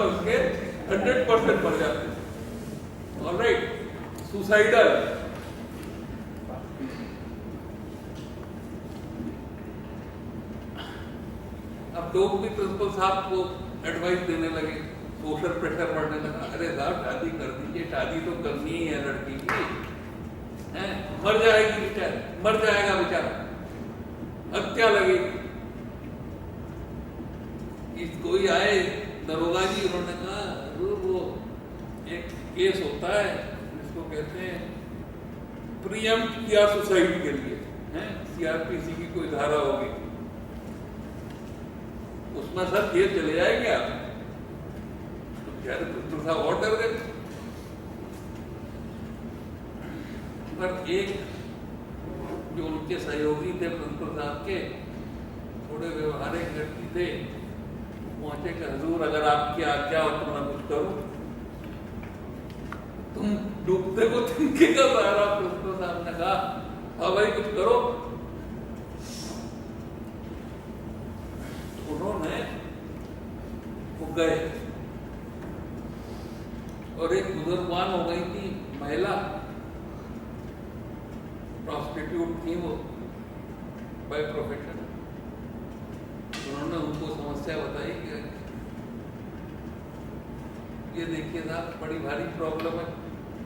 में उसके 100% मर जाते हैं। ऑलराइट, सुसाइडल, अब लोग भी प्रिंसिपल साहब को एडवाइस देने लगे, सोशल प्रेशर बढ़ने लगा, अरे साहब शादी कर दीजिए, शादी तो करनी ही है लड़की की, है मर जाएगी बेचारा, मर जाएगा बेचारा, हत्या लगेगी। कोई आए दरोगा जी, उन्होंने कहा वो एक केस होता है जिसको कहते हैं प्रीएम्प्ट किया सुसाइड के लिए, है सीआरपीसी की कोई धारा होगी, उसमें सर केस चले जाएंगे आप, तो साहब और डर गए। पर एक जो उनके सहयोगी थे प्रिंसिपल साहब के, थोड़े व्यवहारिक व्यक्ति थे, पहुंचे कि हजूर अगर आपकी आज्ञा हो तो मैं कुछ करूं। तुम डूबते को तिनके का सहारा, प्रिंसिपल साहब ने कहा हाँ भाई कुछ करो। उन्होंने वो गए और एक बुजुर्गवान हो गई थी महिला, प्रॉस्टिट्यूट थी वो बाय प्रोफेशन। उन्होंने उनको समस्या बताई कि ये देखिए साहब बड़ी भारी प्रॉब्लम है,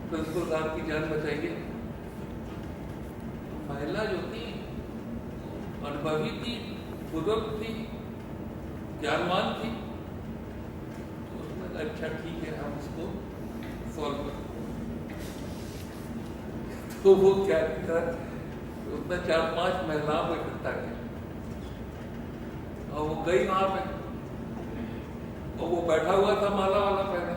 प्रिंसिपल साहब की जान बचाइए। महिला जो थी अनुभवी थी, बुजुर्ग थी, ज्ञानवान थी, तो उसने कहा अच्छा ठीक है हम इसको सॉल्व कर। तो वो क्या किया, उसने 4-5 महिलाओं को इकट्ठा किया और वो गई वहां पे, और वो बैठा हुआ था माला वाला पहने,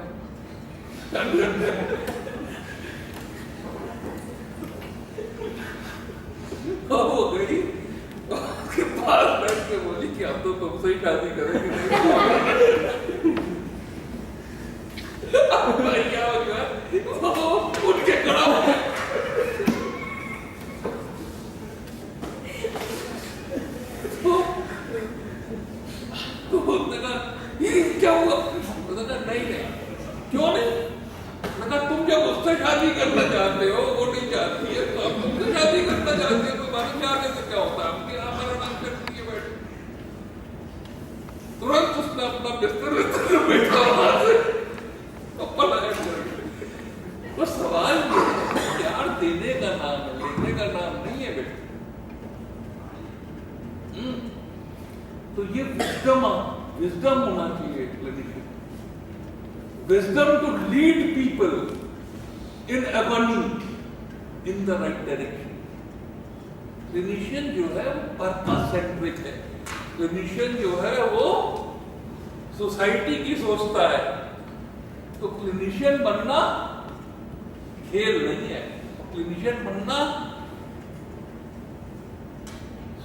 और वो गई उसके पास बैठ के बोली कि अब तो तुमसे ही शादी करेंगे। क्या हो गया, उठ के खड़ा हो गया। तो उसने कहा ये क्या हुआ, उसने कहा नहीं क्यों नहीं, मैंने कहा तुम जब उससे शादी करना चाहते हो वो नहीं चाहती है, तो अब तुमसे शादी करना चाहते हो तो मानो चाहने से क्या होता है, हमके यहाँ हमारा नाम कर दिए बैठे। तुरंत उसने अपना बिस्तर बैठा वहां से कपड़ा वो सवाल प्यार देने का नाम है, लेने का नाम नहीं है बेटे। तो ये विजडम होना चाहिए clinician, wisdom to lead people in agony in the right direction. Clinician जो है वो पर्पस सेंट्रिक है, क्लिनिशियन जो है वो सोसाइटी की सोचता है। तो क्लिनिशियन बनना खेल नहीं है, क्लिनिशियन बनना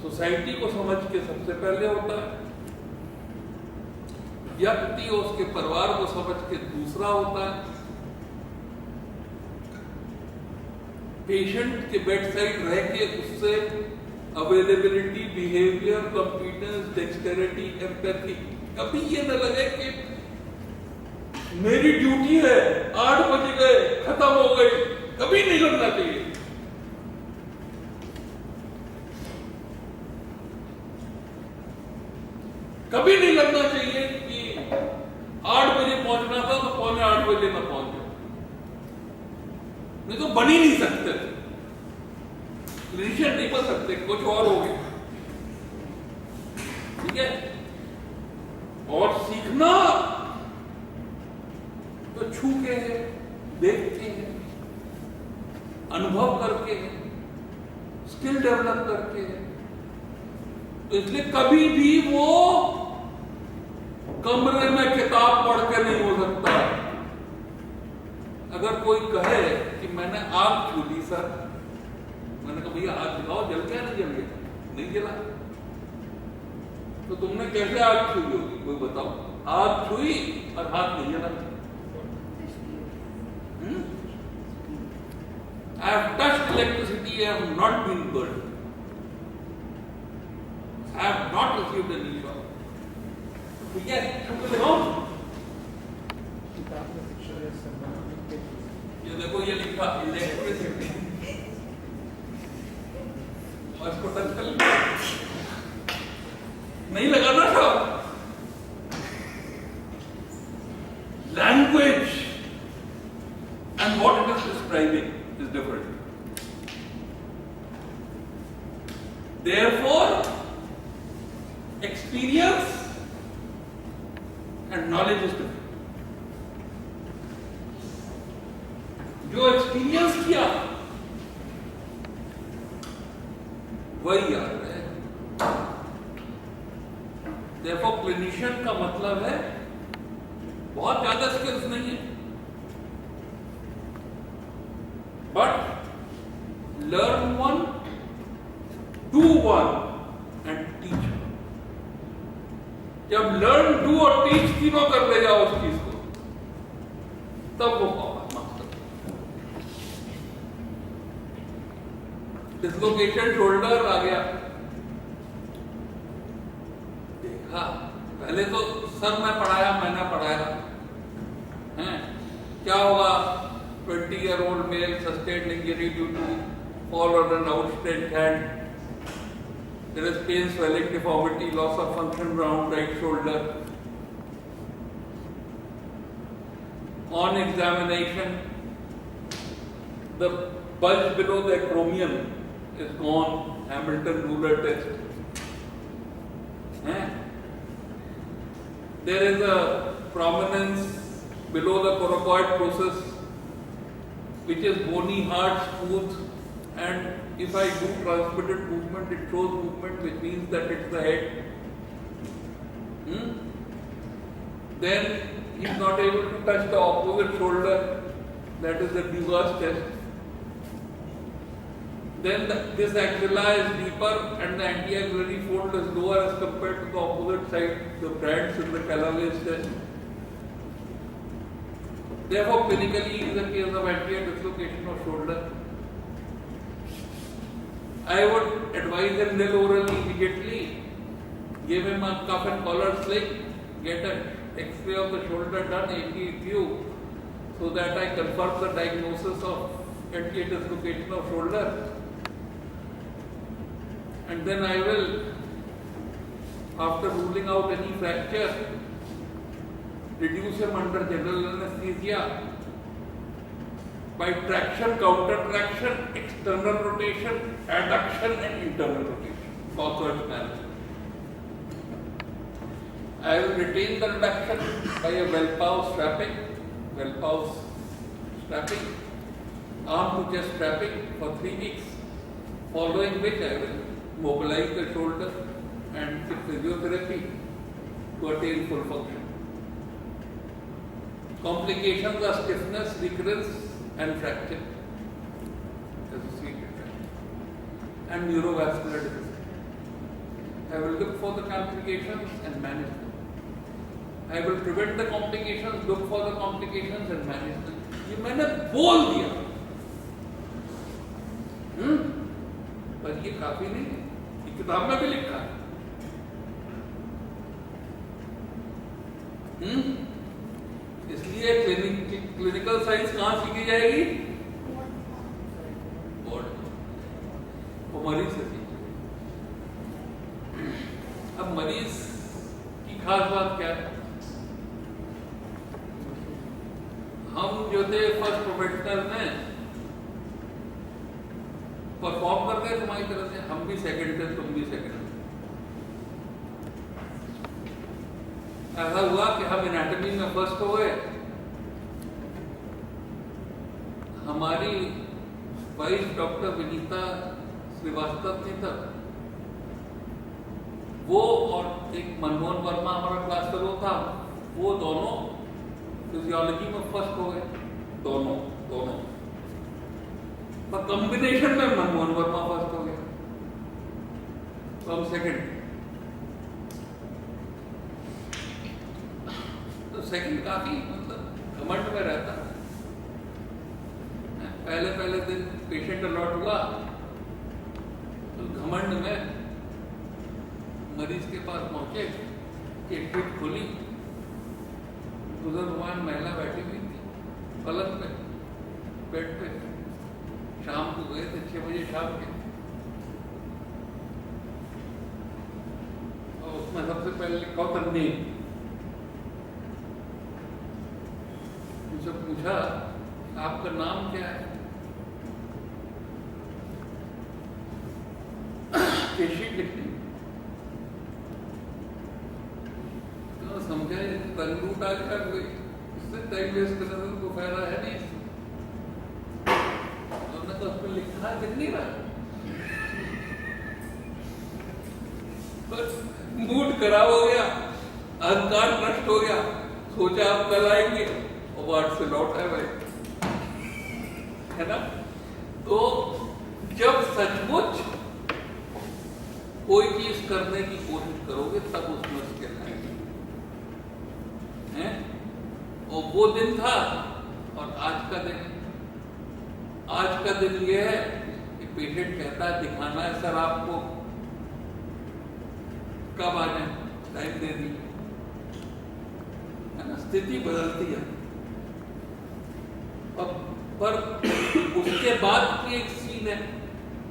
सोसाइटी को समझ के सबसे पहले होता है, व्यक्ति और उसके परिवार को समझ के दूसरा होता है, पेशेंट के बेड साइड रह के उससे availability, behaviour, competence, dexterity, empathy, कभी ये न लगे कि मेरी ड्यूटी है 8 बज गए खत्म हो गई, कभी नहीं लगना चाहिए। कभी नहीं लगना चाहिए कि 8 बजे पहुंचना था तो 7:45 बजे ना पहुंच जाए, नहीं तो बन ही नहीं सकते, क्लिनिशियन नहीं बन सकते, कुछ और हो गया। ठीक है, और सीखना तो छू के है, देख के है, अनुभव करके है, स्किल डेवलप करके है। तो इसलिए कभी भी वो कमरे में किताब पढ़ के नहीं हो सकता। अगर कोई कहे कि मैंने आग छू ली सर, मैंने कहा भैया आग दिखाओ, जल गया नहीं जल गया, नहीं जला, तो तुमने कैसे आग छुई होगी, कोई बताओ। आग छुई और हाथ नहीं जला। I have touched electricity, I have not been burned. I have not received any shock. ठीक है, तुमको दिखाओ, ये देखो ये लिखा इलेक्ट्रिसिटी और इसको टच कर लिया नहीं लगाना था language and what it is describing is different. Therefore, experience and knowledge is different. जो एक्सपीरियंस किया वही याद है. Therefore, clinician का मतलब है बहुत ज्यादा स्किल्स नहीं है, but learn one, do one and teach one. जब learn, do और teach तीनों कर ले जाओ उस चीज को, तब वो मकसद. डिसलोकेशन शोल्डर आ गया, देखा पहले तो सर मैं पढ़ाया, मैंने पढ़ाया हैं क्या होगा. 20-year-old male sustained injury due to fall on an outstretched hand. There is pain, swelling, deformity, loss of function around right shoulder. On examination, the bulge below the acromion is gone. Hamilton-Ruller test. There is a prominence below the coracoid process, which is bony, hard, smooth, and if I do transmitted movement, it shows movement, which means that it's the head. Then he is not able to touch the opposite shoulder, that is the Dugas test. Then this axilla is deeper and the anti-axillary fold is lower as compared to the opposite side, the Brandt's and the Callaway's test. Therefore, clinically, in the case of anterior dislocation of shoulder, I would advise him nil orally immediately, give him a cuff and collar sling, get an X-ray of the shoulder done, AP view, so that I confirm the diagnosis of anterior dislocation of shoulder. And then I will, after ruling out any fracture, reduce him under general anesthesia by traction, counter traction, external rotation, adduction and internal rotation. Bosworth management. I will retain the reduction by a Wellpaus strapping, arm to chest strapping for 3 weeks, following which I will mobilize the shoulder and give physiotherapy to attain full function. Complications are stiffness, recurrence and fracture, associated fracture, and neurovascular deficit. I will look for the complications and manage them. I will prevent the complications, look for the complications and manage them. ये मैंने बोल दिया, पर ये काफी नहीं है, ये किताब में भी लिखा है. इसलिए क्लिनिकल साइंस कहाँ सीखी जाएगी? बोर्ड वो मरीज से सीखी. अब मरीज की खास बात क्या है? हम जो थे फर्स्ट प्रोफेशनल में परफॉर्म करते हैं तुम्हारी तरह से, हम भी सेकंड थे, तुम भी सेकंड थे. ऐसा हुआ कि हम एनाटॉमी में फर्स्ट हो गए. हमारी वाइफ डॉक्टर विनीता श्रीवास्तव थी तब, वो और एक मनमोहन वर्मा हमारा क्लास फेलो था, वो दोनों फिजियोलॉजी में फर्स्ट हो गए. दोनों पर कॉम्बिनेशन में मनमोहन वर्मा फर्स्ट हो गया, तो हम सेकंड. तो सेकंड काफी मतलब घमंड में रहता. पहले दिन पेशेंट अलॉट हुआ तो घमंड में मरीज के पास पहुंचे, एक फिट खोली, उधर भगवान महिला बैठी हुई पलंग पे, बेड पे। शाम को गए थे 6 बजे शाम के, और उसमें सबसे पहले लिखा होता नेम। मुझसे पूछा आपका नाम क्या है? केशी लिखनी। तो समझा तंगूट आ गया कोई, इससे टाइम वेस्ट करने से कोई फायदा है नहीं। हमने तो उसमें लिखा दिख नहीं रहा, बस मूड खराब हो गया, अहंकार नष्ट हो गया। सोचा आप कल आएंगे और वार्ड से लौट आए भाई, है ना। तो जब सचमुच कोई चीज करने की कोशिश करोगे तब उसमें स्किल आएगी, हैं? और वो दिन था। और आज का दिन ये है कि पेशेंट कहता है दिखाना है सर आपको, कब आ जाए, टाइम दे दी, है ना। स्थिति बदलती है। पर उसके बाद की एक सीन है,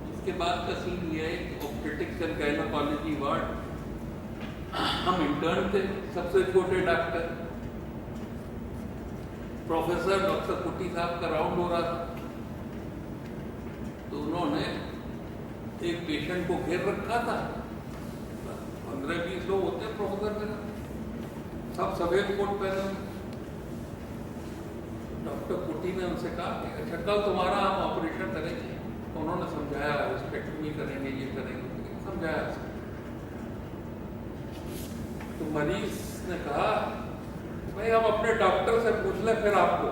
उसके बाद का सीन ये है कि ऑब्स्टेट्रिक्स एंड गायनेकोलॉजी वार्ड, हम इंटर्न थे, सबसे छोटे डॉक्टर। प्रोफेसर डॉक्टर कुट्टी साहब का राउंड हो रहा था, तो उन्होंने एक पेशेंट को घेर रखा था। 15-20 लोग होते हैं प्रोफेसर में, सब सफेद कोट पहने हुए। डॉक्टर कुट्टी ने उनसे कहा कि अच्छा कल तुम्हारा हम ऑपरेशन करेंगे। तो उन्होंने समझाया हिस्टेक्टमी करेंगे, ये करेंगे, समझाया। तो मरीज ने कहा भाई हम अपने डॉक्टर से पूछ ले फिर आपको।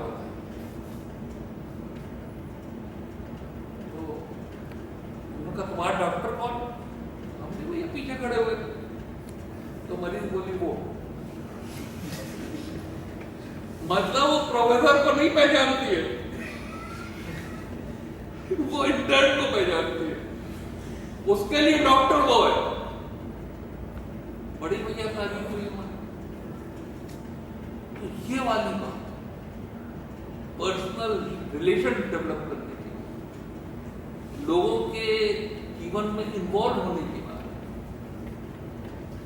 तो उन्होंने कहा तुम्हारा डॉक्टर कौन? हमने भैया पीछे खड़े हुए। तो मरीज बोली वो, मतलब वो प्रोफेसर को नहीं पहचानती है, वो इंटर्न को पहचानती है, उसके लिए डॉक्टर वो है। बड़ी भैया तारीफ हुई। तो ये वाली बात पर्सनल रिलेशन डेवलप करने की, लोगों के जीवन में इन्वॉल्व होने की बात है,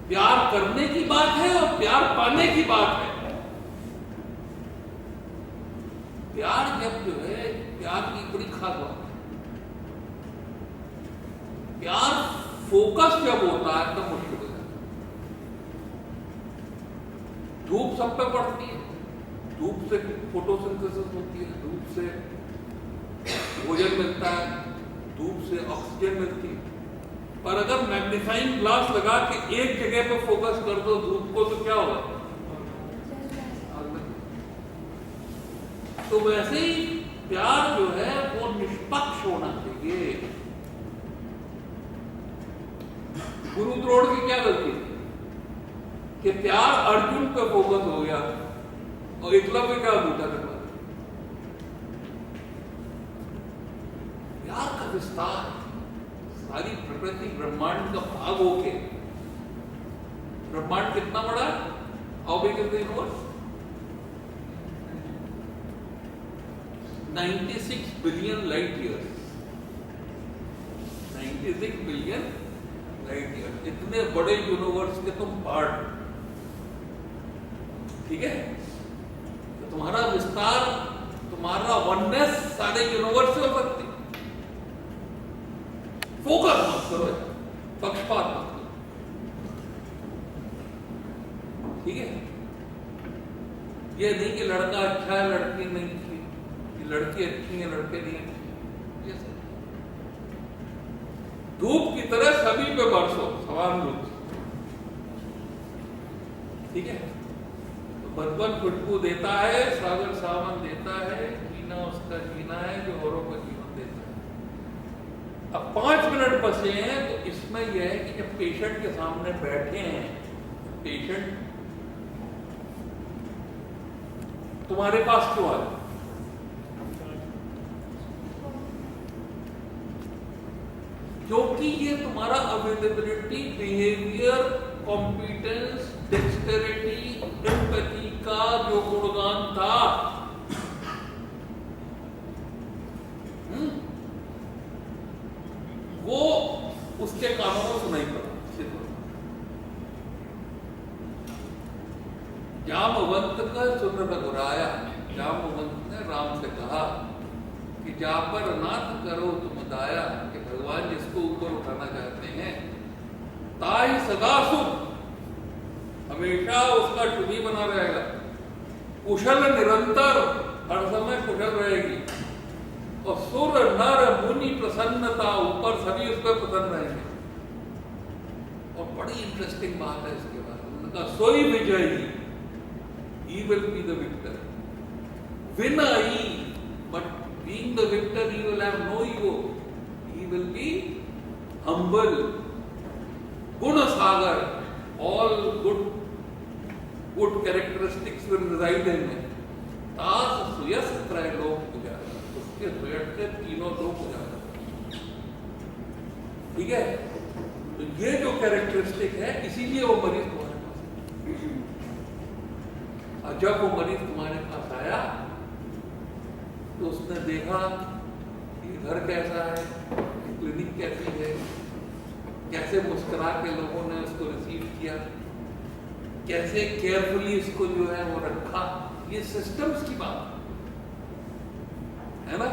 प्यार करने की बात है और प्यार पाने की बात है। प्यार जब जो है, प्यार की बड़ी खास बात है। प्यार फोकस जब होता है तब मुश्किल हो जाता है। धूप सब पे पड़ती है, धूप से फोटोसिंथेसिस होती है, धूप से भोजन मिलता है, धूप से ऑक्सीजन मिलती है। पर अगर मैग्नीफाइंग ग्लास लगा के एक जगह पे फोकस कर दो धूप को, तो क्या होगा? तो वैसे ही प्यार जो है वो निष्पक्ष होना चाहिए। गुरु द्रोण की क्या गलती कि प्यार अर्जुन पे फोकस हो गया और एकलव्य क्या बूटा कर पाया। प्यार का विस्तार, सारी प्रकृति ब्रह्मांड का भाग होके, ब्रह्मांड कितना बड़ा है? How big is the universe? 96 billion light years. 96 billion light years, इतने बड़े यूनिवर्स के तुम पार्ट, ठीक है। तो तुम्हारा विस्तार, तुम्हारा वननेस सारे यूनिवर्स से हो सकती। फोकस मत करो, पक्षपात मत करो, ठीक है। ये नहीं कि लड़का अच्छा है लड़की नहीं अच्छी, लड़की अच्छी है लड़के नहीं अच्छे। धूप की तरह सभी पे बरसो समान रूप से, ठीक है। तो बचपन खुशबू देता है, सागर सावन देता है, जीना उसका जीना है जो औरों को जीवन देता है। अब 5 मिनट बचे हैं, तो इसमें यह है कि जब पेशेंट के सामने बैठे हैं, पेशेंट तुम्हारे पास क्यों आए? क्योंकि ये तुम्हारा availability, behaviour, competence, dexterity, empathy का जो गुणगान था जामवंत का सुन रघुराया, जामवंत ने राम से कहा कि जा पर नाथ करो तुम दाया, कि भगवान जिसको ऊपर उठाना चाहते हैं ताई सदा सुख, हमेशा उसका टुनी बना रहेगा, कुशल निरंतर, हर समय कुशल रहेगी, और सुर नर मुनि प्रसन्नता, ऊपर सभी उस पर प्रसन्न रहेंगे। और बड़ी इंटरेस्टिंग बात है इसके बाद, उनका सोई विजयी, he will be the victor, winner he, but being the victor he will have no ego, he will be humble, guna sagar, all good characteristics will reside in him, तास सुयस त्रैलोक पुजारा, उसके सुयस से तीनों लोग पुजारा। ठीक है, तो ये जो कैरेक्टरिस्टिक है, इसीलिए वो मरीज तुम्हारे पास, और जब वो मरीज तुम्हारे पास आया तो उसने देखा कि घर कैसा है, क्लिनिक कैसी है, कैसे मुस्कुरा के लोगों ने उसको रिसीव किया, कैसे केयरफुली इसको जो है वो रखा, ये सिस्टम्स की बात है ना।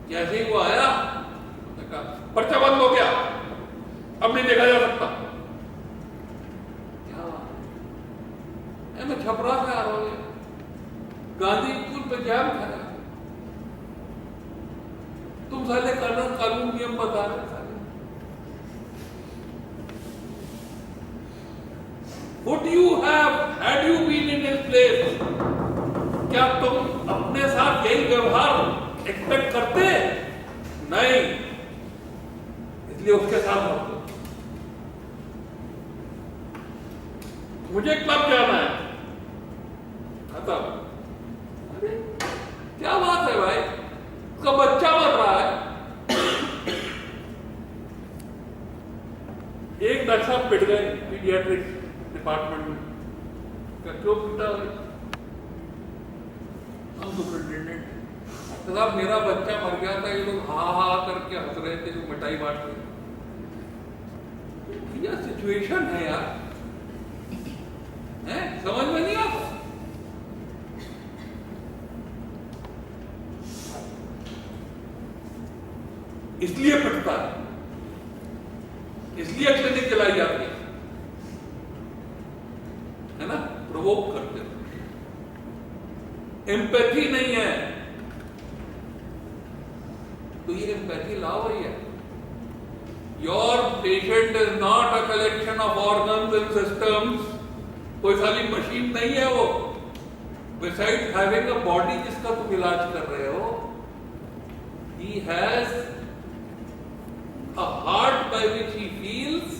जैसे ही वो आया, कहा पर्चा बंद हो गया, अब नहीं देखा जा सकता। क्या मैं छपरा से आ रहा हूं, गांधी पुल पे जाम खड़ा, तुम साले कानून नियम बता रहे साले। Would you have had you been in his place? क्या तुम अपने साथ यही व्यवहार एक्सपेक्ट करते? नहीं, इसलिए उसके साथ मत दो। मुझे क्लब जाना है, खत्म। अरे क्या बात है भाई, उसका बच्चा मर रहा है। एक डॉक्टर साहब पिट गए पीडियाट्रिक्स डिपार्टमेंट में, क्यों पिटा? हम सुपरिटेंडेंट साहब, मेरा बच्चा मर गया था, ये लोग हा हा करके हंस रहे थे, जो मिठाई बांट रहे। यह सिचुएशन है यार, है समझ में नहीं आता। इसलिए पिटता है, इसलिए क्लिनिक चलाई जाती है ना, प्रोवोक करते हैं। एम्पैथी नहीं है तो ये एम्पैथी लाओ भैया। Your patient is not a collection of organs and systems, कोई सारी मशीन नहीं है वो। बिसाइड हैविंग अ बॉडी जिसका तुम इलाज कर रहे हो, he has a heart by which he feels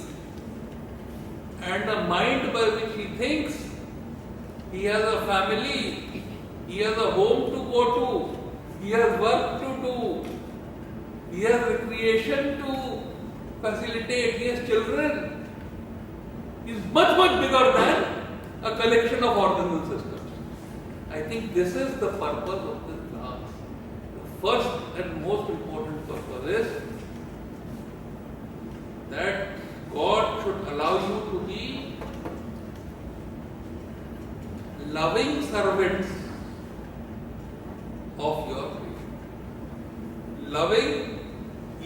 and a mind by which he thinks. He has a family, he has a home to go to, he has work to do, he has recreation to facilitate, he has children. He is much bigger than a collection of organs and systems. I think this is the purpose of this class. The first and most important purpose is that God should allow you to be loving servants of your patient. Loving,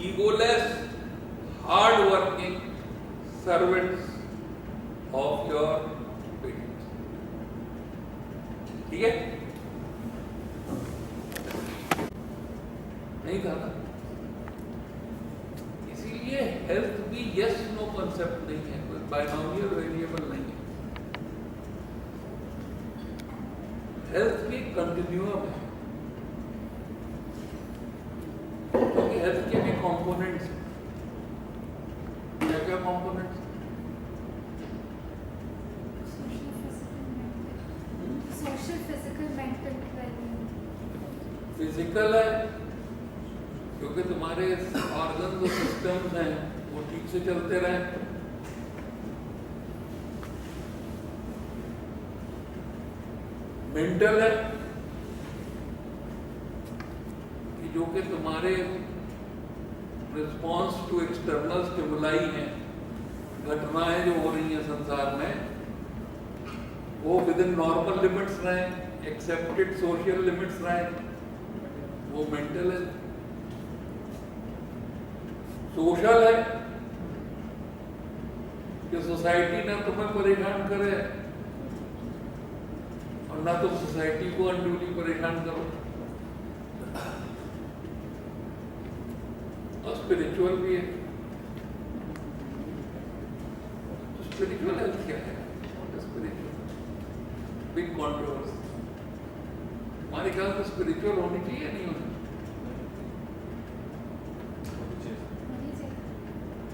egoless, hard-working servants of your patient. ठीक है? नहीं था ना? ये health भी yes no concept नहीं है, कोई बाइनोमियल वेरिएबल नहीं है। हेल्थ भी कंटिन्यूअम है, क्योंकि हेल्थ के भी कंपोनेंट्स हैं। क्या क्या components? Social, physical, mental. Physical है क्योंकि तुम्हारे ऑर्गन्स और सिस्टम्स हैं वो ठीक से चलते रहे। मेंटल है कि जो कि तुम्हारे रिस्पॉन्स टू एक्सटर्नल स्टिमुलाई हैं घटनाएं जो हो रही हैं संसार में वो विद इन नॉर्मल लिमिट्स रहे, एक्सेप्टेड सोशल लिमिट्स रहे, वो मेंटल है। सोशल है कि सोसाइटी ना तुम्हें परेशान करे और ना तुम सोसाइटी को अनड्यूली परेशान करो। और स्पिरिचुअल भी है। तो स्पिरिचुअल हेल्थ क्या है? Spiritual big controversy. हमारे ख्याल से स्पिरिचुअल होनी चाहिए नहीं होनी?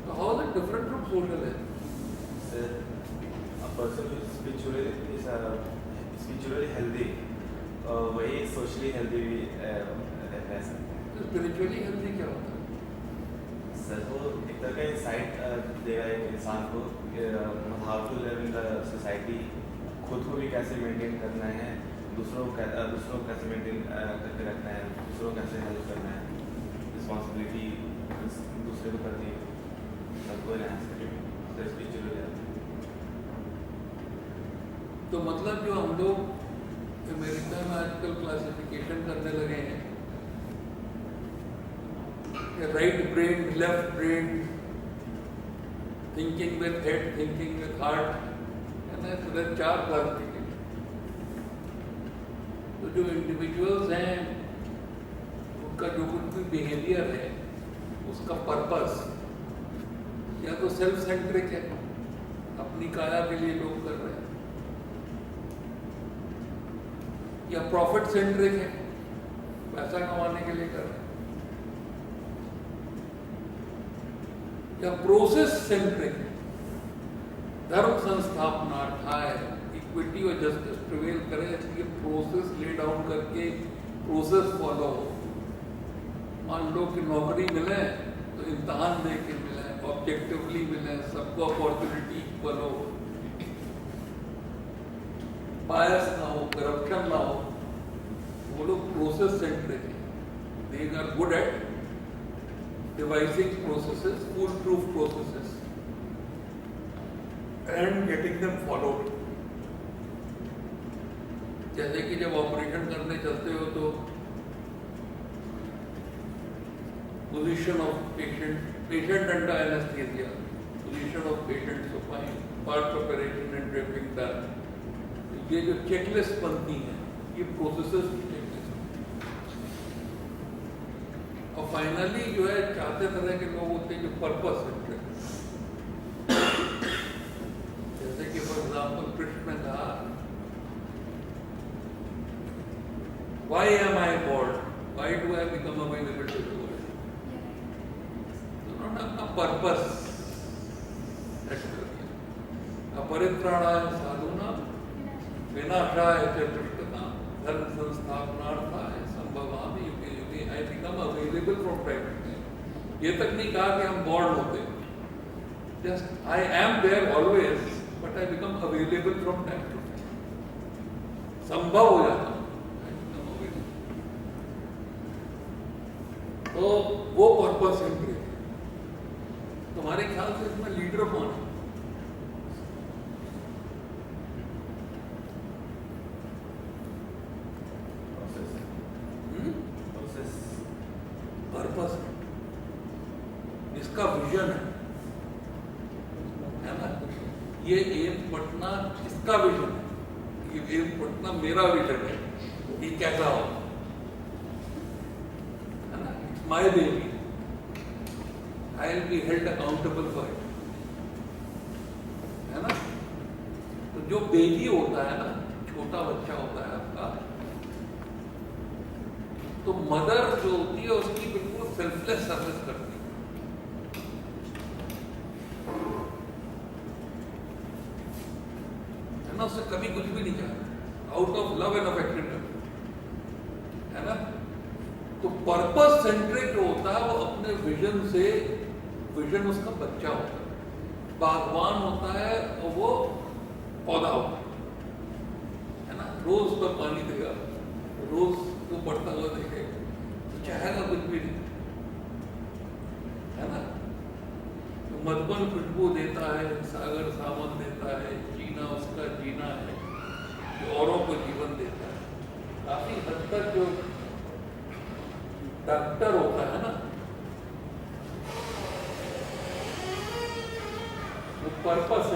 तो how is it different from social health? A person who is spiritually healthy, वही socially healthy भी रह सकते हैं। तो स्पिरिचुअली हेल्थी क्या होता है? सर वो एक तरह का इंसाइट देगा एक इंसान को how to live in the society, खुद को भी कैसे मेंटेन करना है, दूसरों को कैसे मेंटेन करके रखना है, दूसरों को कैसे हेल्प करना है, रिस्पॉन्सिबिलिटी दूसरे को करनी है, सबको एनहांस करेंगे स्पिरिचुअल हेल्थ। तो मतलब जो हम लोग अमेरिका में आजकल क्लासिफिकेशन करने लगे हैं, right brain, left brain, thinking with head, thinking with heart, है ना, तो 4 क्लासिफिकेशन। तो जो इंडिविजुअल्स हैं उनका जो कुछ भी बिहेवियर है उसका पर्पस या तो सेल्फ सेंट्रिक है, अपनी काया के लिए लोग कर रहे हैं, या प्रॉफिट सेंट्रिक है, पैसा कमाने के लिए कर रहे हैं, या प्रोसेस सेंट्रिक है, धर्म संस्थापनार्थाय, इक्विटी और जस्टिस प्रिवेल करे, इसलिए प्रोसेस ले डाउन करके प्रोसेस फॉलो हो। मान लो कि नौकरी मिले तो इम्तहान दे के मिले, ऑब्जेक्टिवली मिले, सबको अपॉर्चुनिटी इक्वल हो, बायस ना हो, करप्शन ना हो। वो लोग प्रोसेस सेंट्रिक है। They are good at devising processes, foolproof processes, and getting them followed. जैसे कि जब ऑपरेशन करने चलते हो तो position of patient under anaesthesia, position of patient supine, part preparation and draping done. ये जो चेकलिस्ट बनती है ये प्रोसेसेस की चेकलिस्ट। और फाइनली जो है चाहते तरह के लोग होते हैं जो पर्पस है, जैसे कि फॉर एग्जाम्पल कृष्ण ने कहा Why am I born? Why do I become available to the world? तो उन्होंने अपना पर्पस सेट कर दिया। अपरित्राणाय साधूनां विनाशाय च दुष्कृतां धर्म संस्थापनार्थाय संभवामि युगे युगे। I become available from time to time। ये तक नहीं कहा कि हम born होते, just I am there always, but I become available from time to time। संभव हो जाता। तो वो पर्पस सेंट्रिक है। तुम्हारे ख्याल से इसमें लीडर कौन है? पर्पस, इसका विजन है ना। ये एम पटना इसका विजन है, ये एम पटना मेरा विजन है, ये कैसा हो, my baby, I will be held accountable for it, है ना। तो जो बेबी होता है ना, छोटा बच्चा होता है आपका, तो मदर जो होती है उसकी बिल्कुल सेल्फलेस सर्विस करती है ना, उससे कभी कुछ भी नहीं चाहता, out of love and affection, है ना। तो पर्पस सेंट्रिक जो होता है वो अपने विजन से, विजन उसका बच्चा होता है, बागवान होता है और वो पौधा होता है ना। रोज पर पानी देगा, रोज वो बढ़ता हुआ देखेगा, तो चाहेगा कुछ भी नहीं, है ना। तो मधुबन खुशबू देता है, डॉक्टर होता है ना, वो पर्पस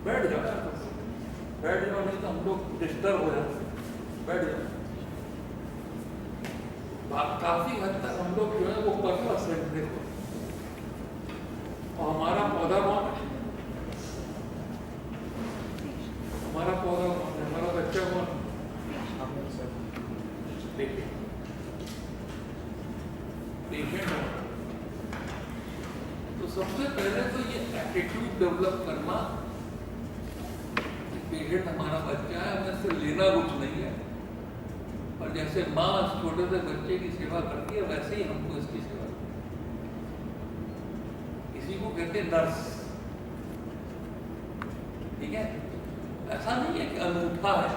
बैठ जाओ, नहीं तो हम लोग डिस्टर्ब हो जाते, बैठ जाओ। काफी हद तक हम लोग जो है वो पर्पस सेंट्रिक हो, और हमारा पौधा कौन है, हमारा पौधा कौन है, हमारा बच्चा कौन है? पेशेंट हो। तो सबसे पहले तो ये एटीट्यूड डेवलप करना, पेशेंट हमारा बच्चा है, हमें इससे लेना कुछ नहीं है, और जैसे माँ छोटे से बच्चे की सेवा करती है वैसे ही हमको इसकी सेवा करनी है। इसी को कहते हैं नर्स, ठीक है? ऐसा नहीं है कि अनूठा है,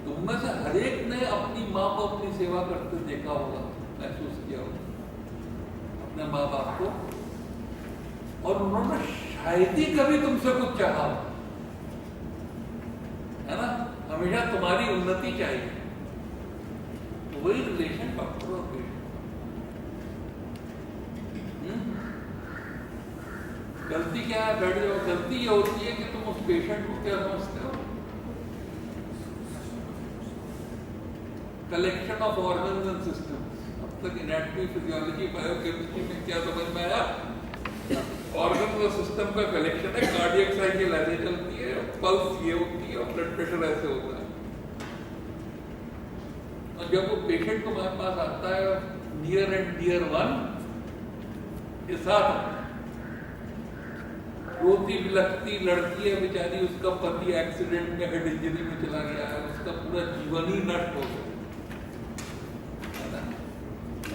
तुम में से हर एक ने अपनी माँ को अपनी सेवा करते देखा होगा, महसूस किया होगा अपने माँ बाप को, और उन्होंने शायद ही कभी तुमसे कुछ चाहा, है ना? हमेशा तुम्हारी उन्नति चाहिए। तो वही रिलेशन डॉक्टर और पेशेंट। गलती क्या है, बैठ जाओ। गलती ये होती है कि तुम उस पेशेंट को क्या समझते हो, collection of organs and systems. अब तक एनाटॉमी, फिजियोलॉजी, बायोकेमिस्ट्री में क्या समझ में आया? ऑर्गन और सिस्टम का कलेक्शन है, कार्डियक साइकिल ऐसे चलती है, पल्स ये होती है, और ब्लड प्रेशर ऐसे होता है। और जब वो पेशेंट को हमारे पास आता है, नियर एंड डियर वन के साथ रोती बिलखती लड़की है बेचारी, उसका पति एक्सीडेंट में हेड इंजरी में चला गया है, उसका पूरा जीवन ही नष्ट हो गया,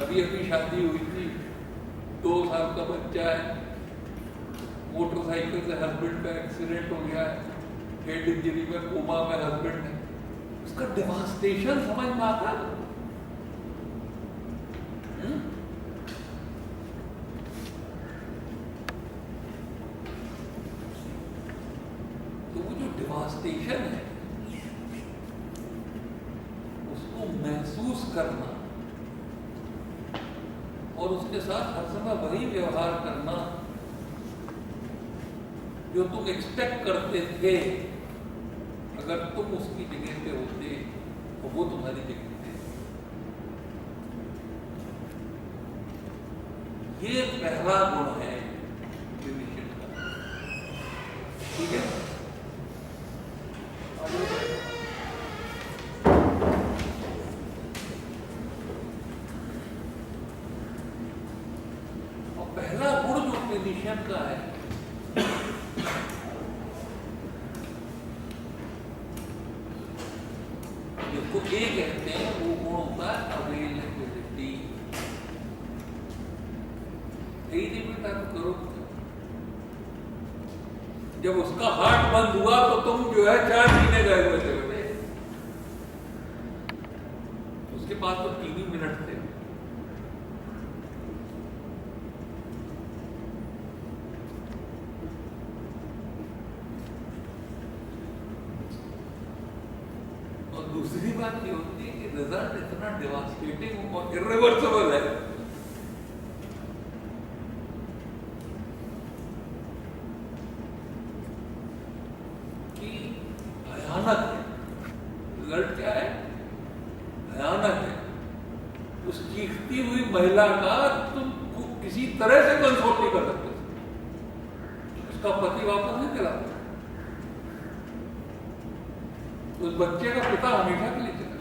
अभी अभी शादी हुई थी, 2 साल का बच्चा है, मोटरसाइकिल से हस्बैंड का एक्सीडेंट हो गया है, हेड इंजरी में, कोमा में हस्बैंड है, उसका डिवास्टेशन समझ में आता है? तो वो जो डिवास्टेशन है उसको महसूस करना और उसके साथ हर समय वही व्यवहार करना जो तुम एक्सपेक्ट करते थे, अगर तुम उसकी जगह पे होते तो वो तुम्हारी जगह पे। ये पहला गुण है क्लिनिशियन का, ठीक है? और पहला गुण जो क्लिनिशियन का है, जिसको ए कहते हैं, वो गुण होता है अवेलेबिलिटी। बेटा करो, जब उसका हार्ट बंद हुआ तो तुम जो है 4 महीने गए हुए थे, उसके पास तो 3 ही मिनट थे। दूसरी बात ये होती है कि रिजल्ट इतना डिवास्टेटिंग और इरिवर्सिबल है कि भयानक है। रिजल्ट क्या है? भयानक है। उस चीखती हुई महिला का तुम किसी तरह से कंट्रोल नहीं कर सकते, उसका पति वापस नहीं दिला, उस बच्चे का पिता हमेशा के लिए चला।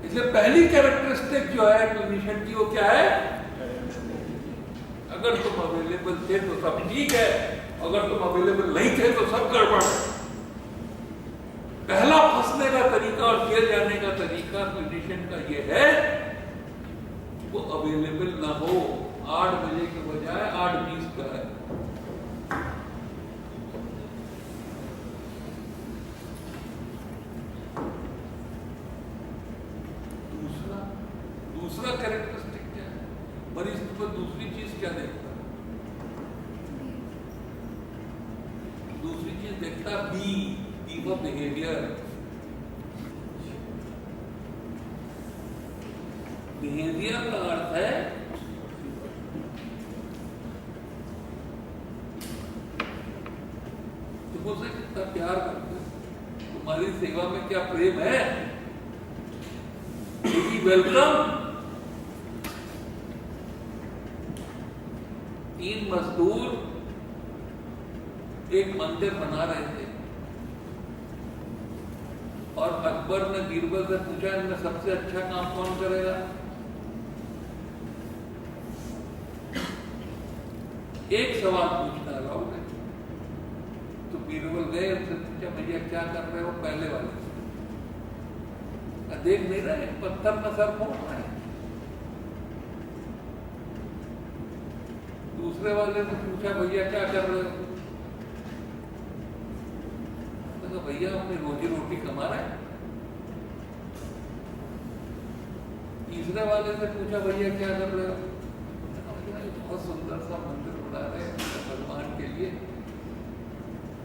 इसलिए पहली कैरेक्टरिस्टिक जो है क्लिनिशियन की वो क्या है? अगर तुम अवेलेबल थे तो सब ठीक है, अगर तुम अवेलेबल नहीं थे तो सब गड़बड़ है। पहला फंसने का तरीका और जेल जाने का तरीका क्लिनिशियन का ये है वो अवेलेबल ना हो। 8 बजे के बजाय 8:20 का है। दूसरा कैरेक्टरिस्टिक क्या है? मरीज पर दूसरी चीज क्या देखता है? दूसरी चीज देखता बी फॉर बिहेवियर। बिहेवियर का अर्थ है तुम उसे कितना प्यार करते हो, तुम्हारी सेवा में क्या प्रेम है, वेलकम। 3 मजदूर एक मंदिर बना रहे थे और अकबर ने बीरबल से पूछा इनमें सबसे अच्छा काम कौन करेगा। एक सवाल पूछना अलाउड है। तो बीरबल गए, उनसे पूछा भैया क्या कर रहे हो, पहले वाले से। देख नहीं रहे पत्थर में सर फोड़ रहे हैं। दूसरे वाले ने पूछा भैया क्या कर रहे हो, तो भैया अपनी रोजी रोटी कमा रहे हैं। तीसरे वाले ने पूछा भैया क्या कर रहे हो, बहुत सुंदर सा मंदिर बना रहे हैं भगवान के लिए।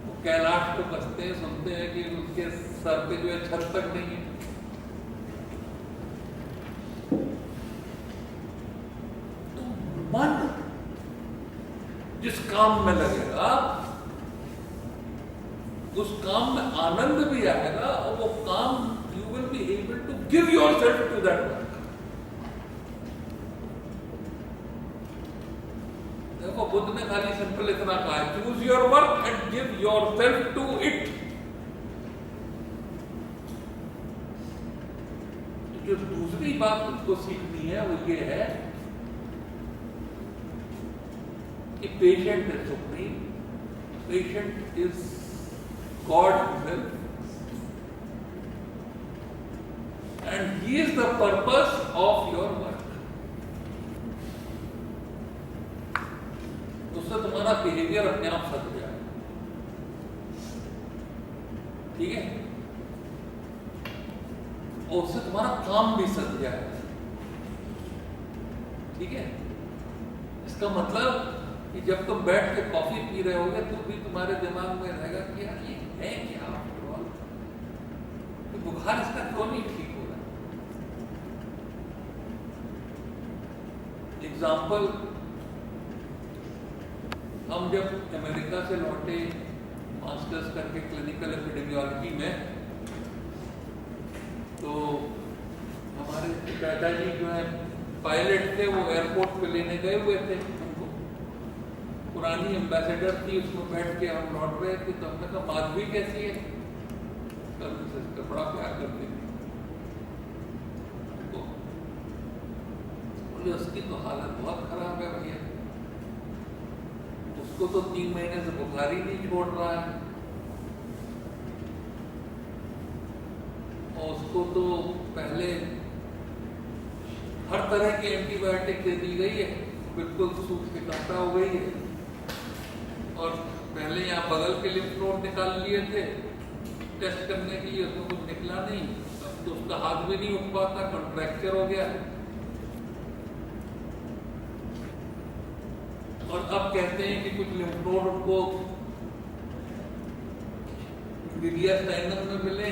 वो कैलाश को बसते हैं, सुनते हैं कि उसके सर पे जो है छत तक नहीं है। मन जिस काम में लगेगा उस काम में आनंद भी आएगा और वो काम you will be able to give yourself to that work. देखो बुद्ध ने खाली सिंपल इतना कहा है, choose your work and give yourself to it. जो दूसरी बात उसको सीखनी है वो ये है कि patient is supreme, patient is God himself, and he is the purpose of your work. उससे तुम्हारा बिहेवियर अपने आप सज जाए, ठीक है, और उससे तुम्हारा काम भी सज जाए, ठीक है। इसका मतलब कि जब तुम बैठ के कॉफी पी रहे होगे तो भी तुम्हारे दिमाग में रहेगा कि यार ये है क्या, तो बुखार इसका क्यों नहीं ठीक हो रहा। एग्जाम्पल, हम जब अमेरिका से लौटे मास्टर्स करके क्लिनिकल एपिडेमियोलॉजी में, तो हमारे पिताजी जो है पायलट थे, वो एयरपोर्ट पे लेने गए हुए थे उनको। पुरानी एम्बेसडर थी, उसमें बैठ के हम लौट रहे थे। तो हमने कहा माधवी कैसी है, तो बड़ा प्यार करती थी, तो बोले उसकी तो हालत बहुत खराब है भैया, उसको तो 3 महीने से बुखार ही नहीं छोड़ रहा है, और उसको तो पहले हर तरह की एंटीबायोटिक दे दी गई है, बिल्कुल सूख के काटा हो गई है, और पहले यहाँ बगल के लिम्फ नोड निकाल लिए थे टेस्ट करने के लिए, उसमें कुछ निकला नहीं, अब तो उसका हाथ भी नहीं उठ पाता, कॉन्ट्रैक्चर हो गया। और अब कहते हैं कि कुछ लिम्फ नोड उनको मीडियास्टाइनम में मिले,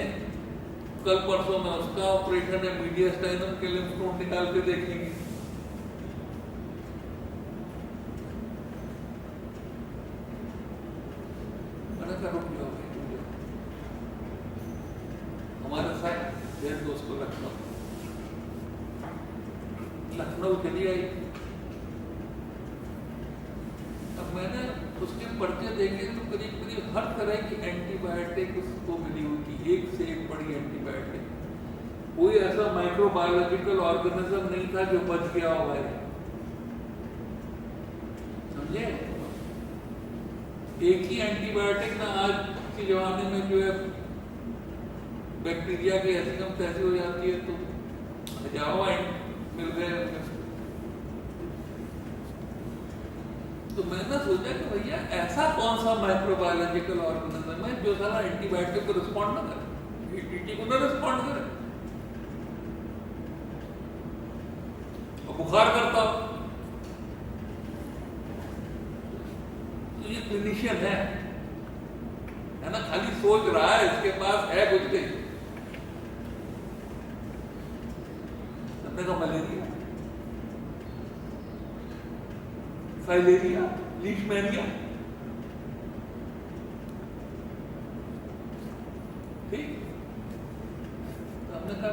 कल परसों में उसका ऑपरेशन है, मीडियास्टाइनम के लिम्फ नोड निकाल के देखेंगे। रुक जाओ, हमारे साथ एक दोस्त को लखनऊ चली आई। अब मैंने उसके पर्चे देखे तो करीब करीब हर तरह की एंटीबायोटिक उसको मिली हुई थी, एक से एक बड़ी एंटीबायोटिक। कोई ऐसा माइक्रोबायोलॉजिकल ऑर्गेनिज्म नहीं था जो बच गया हो भाई, समझे। एक ही एंटीबायोटिक ना आज के जमाने में जो है बैक्टीरिया की ऐसी कम तैसी हो जाती है, तो हजारों मिल गए। तो मैंने सोचा कि भैया ऐसा कौन सा माइक्रोबायोलॉजिकल ऑर्गेनिज्म है जो सारा एंटीबायोटिक को रिस्पॉन्ड ना करे, टीटी को ना रिस्पॉन्ड करे और बुखार करता। तो ये क्लिनिशियन है, है ना, खाली सोच रहा है, इसके पास है कुछ नहीं। हमने कहा मलेरिया, फाइलेरिया, लीशमैनिया, ठीक। तो हमने कहा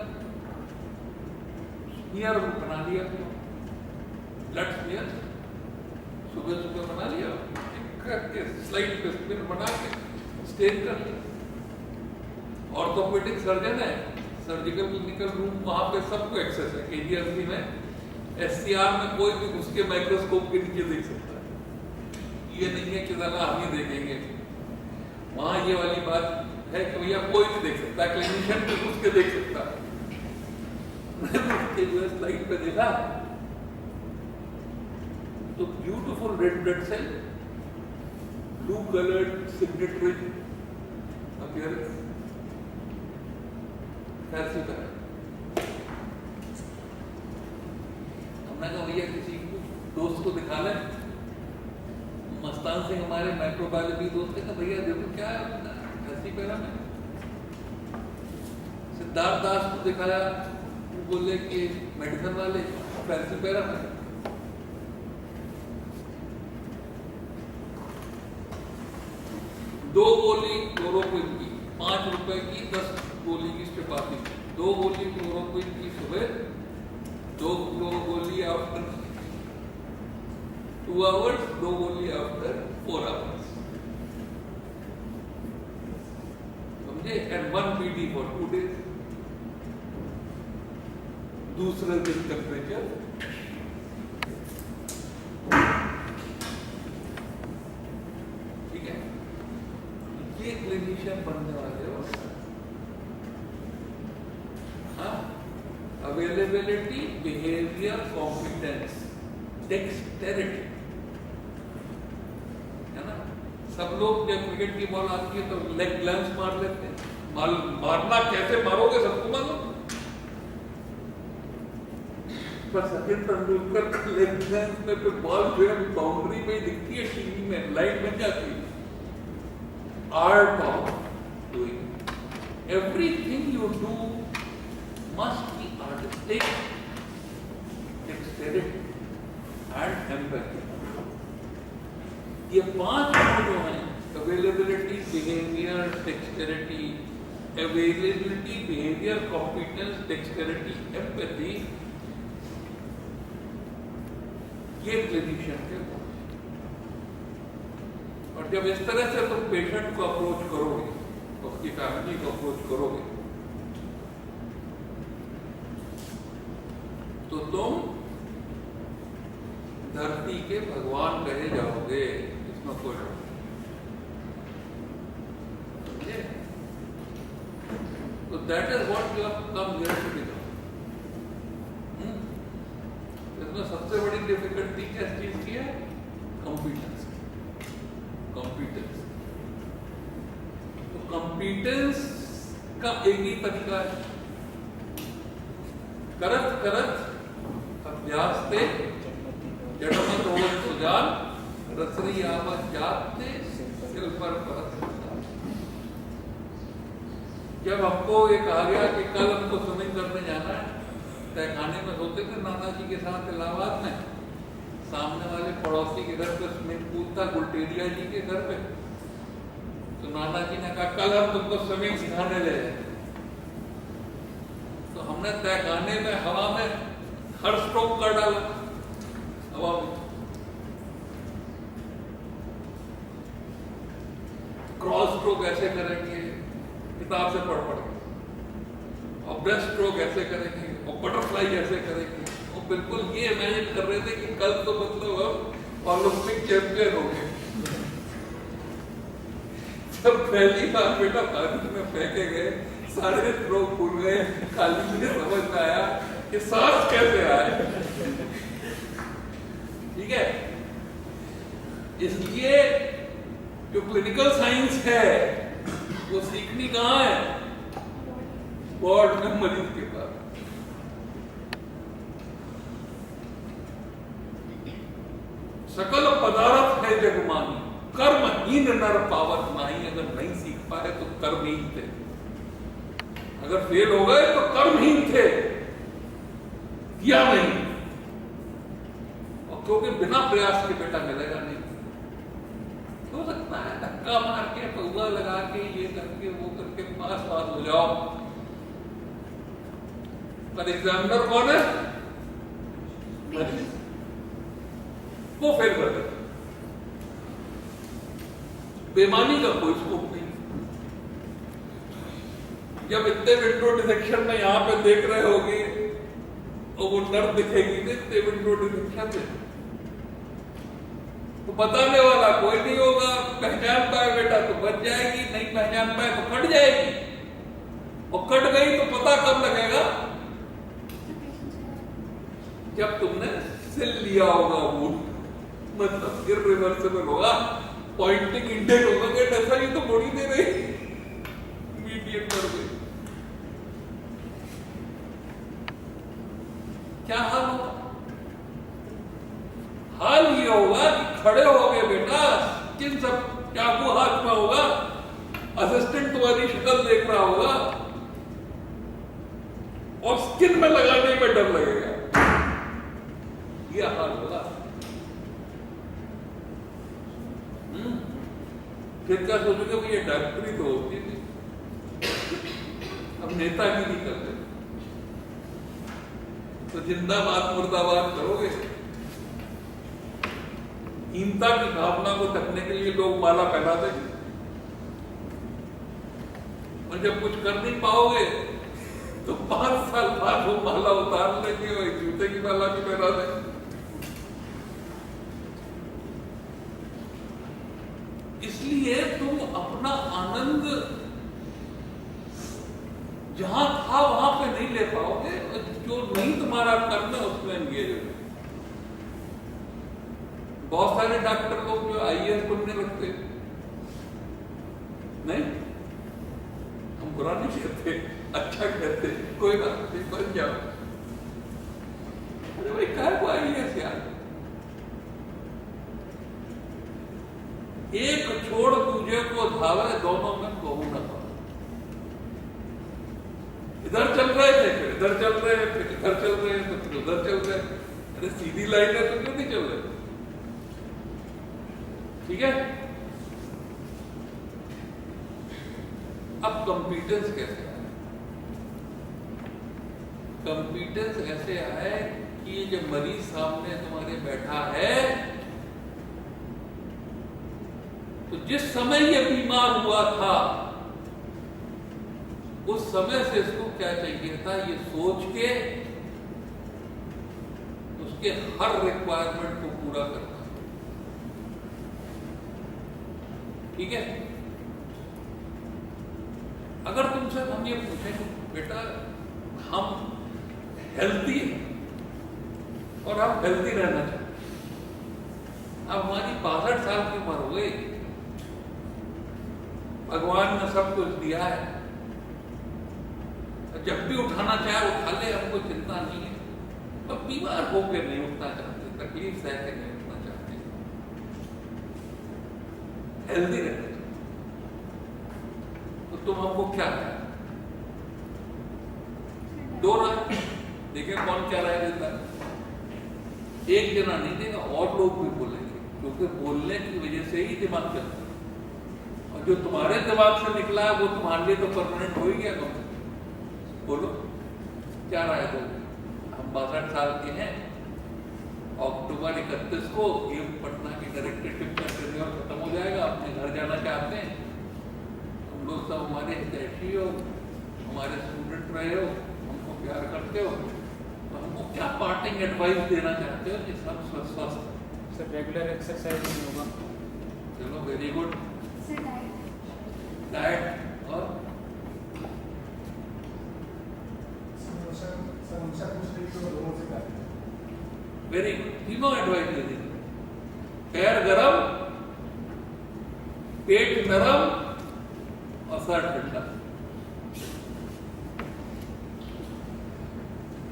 स्मीयर बना लिया, ब्लड स्मीयर सुबह सुबह बना लिया, करके स्लाइड पे स्मीयर बना के स्टेन कर लिया। ऑर्थोपेडिक सर्जन है, सर्जिकल क्लिनिकल रूम वहां पे सबको एक्सेस है। KGRC में SCR में कोई भी उसके माइक्रोस्कोप के नीचे देख सकता है, ये नहीं है कि ज़्यादा हम ही देखेंगे। वहां ये वाली बात है कि भैया कोई भी देख सकता है, क्लिनिशियन भी घुस के देख सकता है। मैंने जो है स्लाइड पे देखा तो beautiful red blood cell, blue coloured cigarette rich appearance, कैसी तरह। हमने कहा भैया किसी दोस्त को दिखा लें। मस्तान सिंह हमारे माइक्रोबायोलॉजी दोस्त थे, भैया देखो क्या ऐसी पैरा में। सिद्धार्थ दास को दिखाया, वो बोले कि मेडिसिन वाले फैंसी पैरा में। दो गोली क्लोरोक्विन की 5 रुपए की, 10 गोली की स्ट्रिप आती थी। 2 गोली क्लोरोक्विन की सुबह, 2 गोली आफ्टर 2 आवर्स, 2 गोली आफ्टर 4 आवर्स, समझे। And 1 PD for 2 days। दूसरे दिन टेम्परेचर क्लिनिशियन बनने वाले हो। हाँ, अवेलेबिलिटी, बिहेवियर, कॉम्पिटेंस, डेक्सटेरिटी, है ना। सब लोग जब क्रिकेट की बॉल आती है तो लेग ग्लैंस मार लेते हैं। मारना कैसे मारोगे सबको मालूम, पर सचिन तेंदुलकर का लेग ग्लैंस में पे बॉल जो है बाउंड्री में दिखती है, टीवी में लाइट बन जाती है। Art of doing. Everything you do must be artistic, dexterity and empathy. ये 5 जो हैं, availability, behavior, dexterity, availability, behavior, competence, dexterity, empathy, ये क्लिनिशियन के गुण। और जब इस तरह से तुम पेशेंट को अप्रोच करोगे, उसकी फैमिली को अप्रोच करोगे, तो तुम धरती के भगवान कहे जाओगे, इसमें कोई डर नहीं। तो that is what you have come here to become. इसमें सबसे बड़ी डिफिकल्टी किस चीज की है? कॉम्पिटेंस। कॉम्पिटेंस, तो कॉम्पिटेंस का एक ही तरीका है, करत करत अभ्यास ते जड़मत हो सुजान, रसरी आवत जाते सिल पर परत। जब हमको ये कहा गया कि कल हमको स्विमिंग करने जाना है, तहखाने में सोते थे नाना जी के साथ इलाहाबाद में, सामने वाले पड़ोसी के घर पे स्विमिंग पूल था, गुलटेरिया जी के घर पे। तो नाना जी ने कहा कल हम तुमको स्विमिंग सिखाने ले जाए। तो हमने तहखाने में हवा में हर स्ट्रोक कर डाला, हवा में क्रॉस स्ट्रोक ऐसे करेंगे किताब से पढ़ पढ़ के, और ब्रेस्ट स्ट्रोक ऐसे करेंगे, और बटरफ्लाई ऐसे करेंगे। वो बिल्कुल ये इमेजिन कर रहे थे कि कल तो मतलब हम ओलंपिक चैंपियन हो गए। जब पहली बार बेटा पानी में फेंके गए, सारे स्ट्रोक भूल गए, खाली मुझे समझ में आया कि सांस कैसे आए। ठीक है, इसलिए जो क्लिनिकल साइंस है वो सीखनी कहाँ है? वार्ड में मरीज के पास। सकल पदार्थ है जगमानी, कर्महीन नर पावत नहीं। अगर नहीं सीख पाए तो कर्महीन थे, अगर फेल हो गए तो कर्महीन थे, किया नहीं। और क्योंकि बिना प्रयास के बेटा मिलेगा नहीं। हो सकता है धक्का मार के, पौधा लगा के, ये करके वो करके पास हो जाओ, पर एग्जामिनर कौन है? वो फेल कर देता। बेईमानी का कोई स्कोप नहीं। जब इतने विंडो डिटेक्शन में यहाँ पे देख रहे होगे और वो नर दिखेगी तो इतने विंडो डिटेक्शन में तो बताने वाला कोई नहीं होगा। पहचान पाए बेटा तो बच जाएगी, नहीं पहचान पाए तो कट जाएगी, और कट गई तो पता कब लगेगा? जब तुमने सिल लिया होगा वो, मतलब फिर रिवर्सिबल होगा, पॉइंटिंग इंडेड होगा कि ऐसा ही तो बॉडी दे रही मीडियम कर गई। क्या हाल होगा? हाल ये होगा कि खड़े हो गए बेटा, किन सब चाकू हाथ में होगा, असिस्टेंट तुम्हारी शक्ल देख रहा होगा और स्किन में लगाने में डर लगेगा। ये हाल होगा। फिर क्या सोचोगे भाई ये डॉक्टरी तो होती थी, अब नेतागिरी करते तो जिंदाबाद मुर्दाबाद करोगे। हीनता की भावना को ढकने के लिए लोग माला पहना देंगे, और जब कुछ कर नहीं पाओगे तो 5 साल बाद वो माला उतार लेंगे और जूते की माला भी पहना देंगे। इसलिए तुम अपना आनंद जहां था वहां पे नहीं ले पाओगे, जो नहीं तुम्हारा कर्म है उसमें एंगेज हो। बहुत सारे डॉक्टर लोग जो आईएएस बनने लगते, नहीं, हम बुरा नहीं कहते, अच्छा कहते, कोई बात नहीं, बन जाओ। अरे भाई क्या को आईएएस यार, एक छोड़ दूजे को धावे, दोनों में कहू न पाओ। इधर चल रहे थे, फिर इधर चल रहे हैं, फिर इधर चल रहे हैं, तो फिर उधर चल रहे हैं। अरे सीधी लाइन है तो क्यों नहीं चल रहे? ठीक है। अब कॉम्पिटेंस कैसे आए? कॉम्पिटेंस ऐसे आए कि जब मरीज सामने तुम्हारे बैठा है तो जिस समय ये बीमार हुआ था उस समय से इसको क्या चाहिए था, ये सोच के उसके हर रिक्वायरमेंट को पूरा करना। ठीक है। अगर तुमसे हम ये पूछें बेटा हम हेल्थी हैं और हम हेल्थी रहना चाहते, अब हमारी 62 साल की उम्र हो गई, भगवान ने सब कुछ दिया है, जब भी उठाना चाहे उठा ले, हमको चिंता नहीं है, पर बीमार होकर नहीं उठना चाहते, तकलीफ सह के नहीं उठना चाहते, हेल्दी रहना चाहते। तो तुम हमको क्या है? 2 राय, देखिए कौन क्या राय देता है। एक जना नहीं देगा, और लोग भी बोलेंगे, क्योंकि बोलने की वजह से ही दिमाग चलता है, और जो तुम्हारे दिमाग से निकला है वो तुम्हारे लिए तो परमानेंट हो ही गया। कम से बोलो क्या राय दो? हम 62 साल के हैं, अक्टूबर 31 को ये पटना की डायरेक्टरशिप का टेन्योर खत्म हो जाएगा, अपने घर जाना चाहते हैं। तुम लोग सब हमारे हितैषी हो, हमारे स्टूडेंट रहे हो, हमको प्यार करते हो, तो हमको क्या पार्टिंग एडवाइस देना चाहते हो कि सब स्वस्थ? सर रेगुलर एक्सरसाइज नहीं होगा। चलो वेरी गुड। डाइट और वेरी गुड, तीनों एडवाइस दे दी। पैर गरम, पेट नरम और सर ठंडा,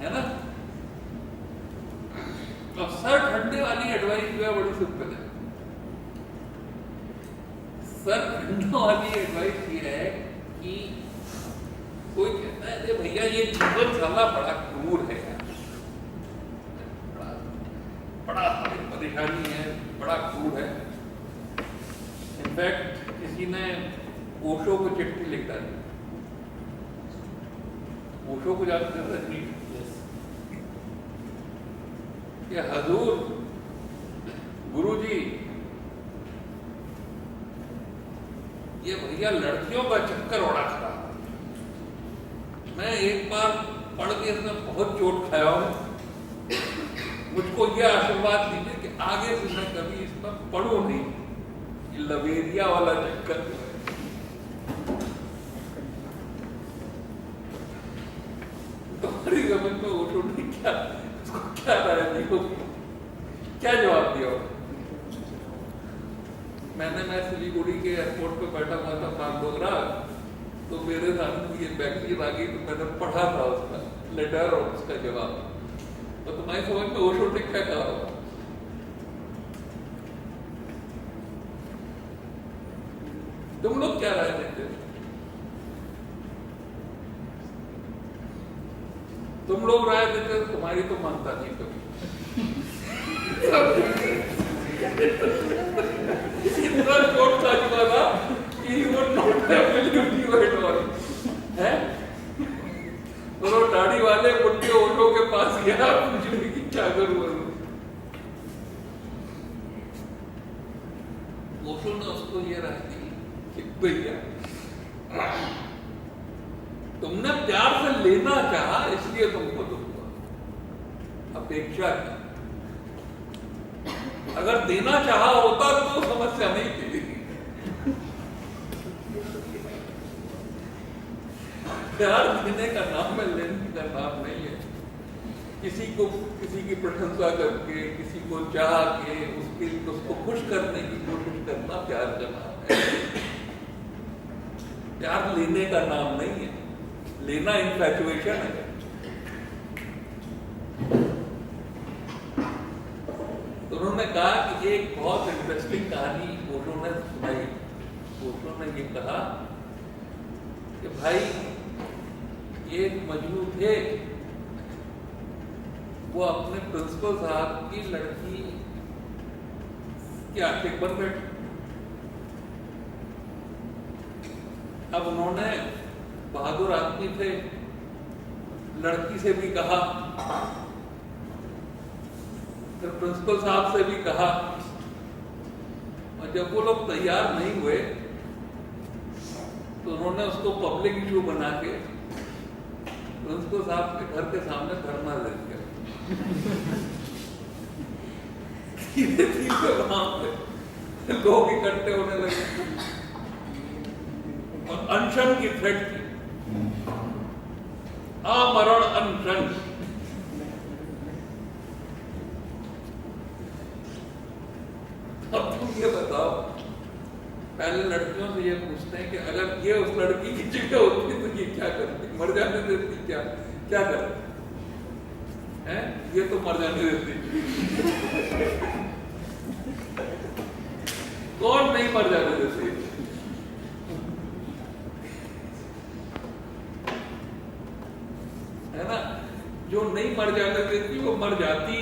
है ना? अब सर ठंडे वाली एडवाइस जो है बड़ी सिंपल है। सर खंडों वाली एडवाइस ये है कि कोई कहता है अरे भैया ये जीवन साला बड़ा क्रूर है यार, बड़ा बड़ा परेशानी है, बड़ा क्रूर है। इनफैक्ट किसी ने ओशो को चिट्ठी लिख डाली। ओशो को जानते हैं रजनी? कि हजूर गुरुजी ये भैया लड़कियों का चक्कर बड़ा खराब है। मैं एक बार पढ़ के इसमें बहुत चोट खाया हूं, मुझको ये आशीर्वाद दीजिए कि आगे से मैं कभी इस पर पढ़ूं नहीं, ये लवेरिया वाला चक्कर। तुम्हारी समझ में ओशो ने क्या राय दी होगी, क्या जवाब दिया होगा? मैं सिलीगुड़ी के एयरपोर्ट पे बैठा हुआ था बागडोगरा, तो मेरे सामने ये वैक्सीन आ गई, तो मैंने पढ़ा था उसका लेटर और उसका जवाब। तो तुम्हारी समझ में ओशो ने क्या कहा होगा? तुम लोग क्या राय देते हो? तुम लोग राय देते, तुम्हारी तो मानता नहीं कभी। इतना चोट खा चुका था कि वो नॉट एब्सोल्युटली एट ऑल है। तो वो दाढ़ी वाले बुढ़े ओशो के पास गया, पूछने की क्या करूं। ओशो ने उसको ये राय दी कि भैया तुमने प्यार से लेना चाहा इसलिए तुमको दुख हुआ, अपेक्षा की। अगर देना चाहा होता तो समस्या नहीं थी। प्यार देने का नाम है, लेने का नाम नहीं है। किसी की प्रशंसा करके, किसी को चाह के उसको खुश करने की कोशिश करना प्यार का नाम है। प्यार लेने का नाम नहीं है, लेना इन्फैचुएशन है। तो उन्होंने कहा कि एक बहुत इंटरेस्टिंग कहानी ओशो ने सुनाई। ओशो ने ये कहा कि भाई एक मजनू थे, वो अपने प्रिंसिपल साहब की लड़की के आशिक बन बैठे। अब उन्होंने, बहादुर आदमी थे, लड़की से भी कहा, फिर प्रिंसिपल साहब से भी कहा, और जब वो लोग तैयार नहीं हुए तो उन्होंने उसको पब्लिक इशू बना के प्रिंसिपल साहब के घर के सामने धरना दे दिया। धीरे-धीरे वहां पे लोग इकट्ठे होने लगे और अनशन की थ्रेट की, आमरण अनशन। अब तुम ये बताओ, पहले लड़कियों से ये पूछते हैं कि अगर ये उस लड़की की जगह होती तो ये क्या करती, मर जाने देती, क्या करती है? ये तो मर जाने देती। कौन नहीं मर जाने देती? है ना? जो नहीं मर जाने देती वो मर जाती।